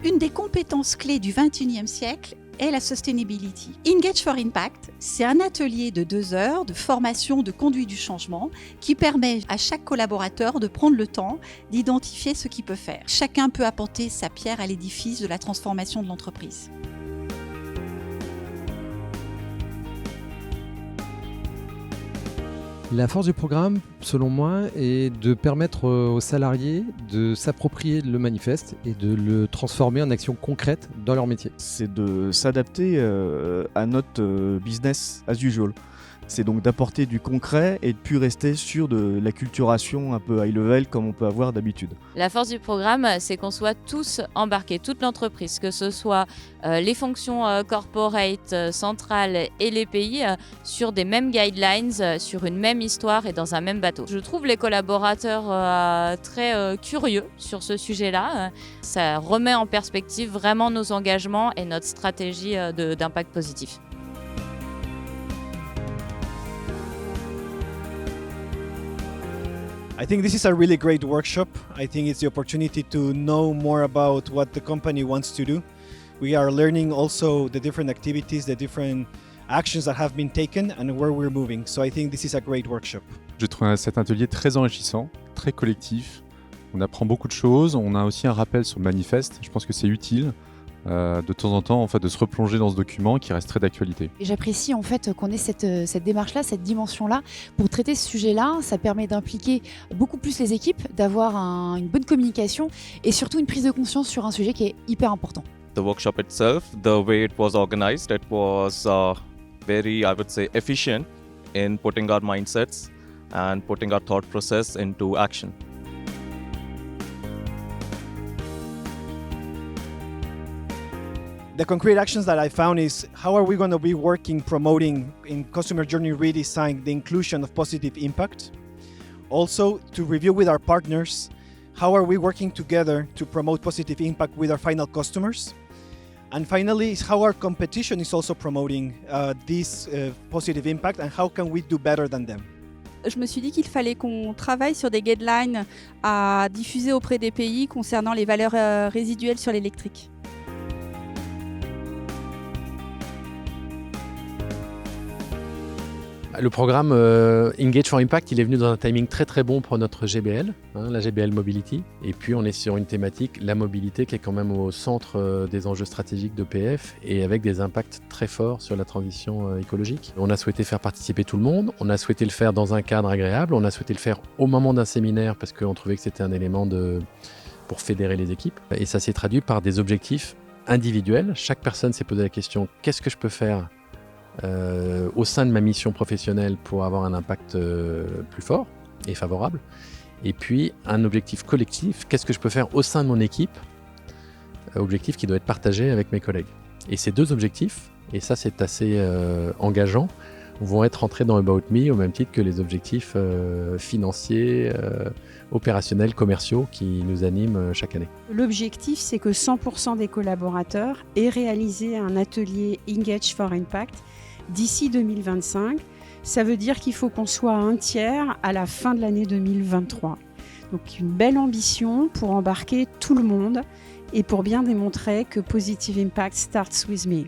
Une des compétences clés du XXIe siècle est la sustainability. Engage for Impact, c'est un atelier de 2 heures de formation de conduite du changement qui permet à chaque collaborateur de prendre le temps d'identifier ce qu'il peut faire. Chacun peut apporter sa pierre à l'édifice de la transformation de l'entreprise. La force du programme, selon moi, est de permettre aux salariés de s'approprier le manifeste et de le transformer en action concrète dans leur métier. C'est de s'adapter à notre business as usual. C'est donc d'apporter du concret et de ne plus rester sur de l'acculturation un peu high level comme on peut avoir d'habitude. La force du programme, c'est qu'on soit tous embarqués, toute l'entreprise, que ce soit les fonctions corporate, centrales et les pays, sur des mêmes guidelines, sur une même histoire et dans un même bateau. Je trouve les collaborateurs très curieux sur ce sujet-là. Ça remet en perspective vraiment nos engagements et notre stratégie d'impact positif. I think this is a really great workshop. I think it's the opportunity to know more about what the company wants to do. We are learning also the different activities, the different actions that have been taken and where we're moving. So I think this is a great workshop. Je trouve cet atelier très enrichissant, très collectif. On apprend beaucoup de choses. On a aussi un rappel sur le manifeste. Je pense que c'est utile. De temps en temps, en fait, de se replonger dans ce document qui reste très d'actualité. Et j'apprécie en fait qu'on ait cette démarche-là, cette dimension-là. Pour traiter ce sujet-là, ça permet d'impliquer beaucoup plus les équipes, d'avoir une bonne communication et surtout une prise de conscience sur un sujet qui est hyper important. The workshop itself, the way it was organized, it was very, I would say, efficient in putting our mindsets and putting our thought process into action. The concrete actions that I found is how are we going to be working, promoting in customer journey redesign the inclusion of positive impact. Also to review with our partners, how are we working together to promote positive impact with our final customers. And finally, is how our competition is also promoting this positive impact and how can we do better than them. Je me suis dit qu'il fallait qu'on travaille sur des guidelines à diffuser auprès des pays concernant les valeurs résiduelles sur l'électrique. Le programme Engage for Impact, il est venu dans un timing très très bon pour notre GBL, la GBL Mobility. Et puis on est sur une thématique, la mobilité, qui est quand même au centre des enjeux stratégiques d'EPF et avec des impacts très forts sur la transition écologique. On a souhaité faire participer tout le monde, on a souhaité le faire dans un cadre agréable, on a souhaité le faire au moment d'un séminaire parce qu'on trouvait que c'était un élément pour fédérer les équipes. Et ça s'est traduit par des objectifs individuels. Chaque personne s'est posé la question, qu'est-ce que je peux faire au sein de ma mission professionnelle pour avoir un impact plus fort et favorable. Et puis un objectif collectif, qu'est-ce que je peux faire au sein de mon équipe, objectif qui doit être partagé avec mes collègues. Et ces deux objectifs, et ça c'est assez engageant, vont être rentrés dans About Me au même titre que les objectifs financiers, opérationnels, commerciaux qui nous animent chaque année. L'objectif, c'est que 100% des collaborateurs aient réalisé un atelier Engage for Impact d'ici 2025. Ça veut dire qu'il faut qu'on soit à 1/3 à la fin de l'année 2023. Donc une belle ambition pour embarquer tout le monde et pour bien démontrer que Positive Impact starts with me.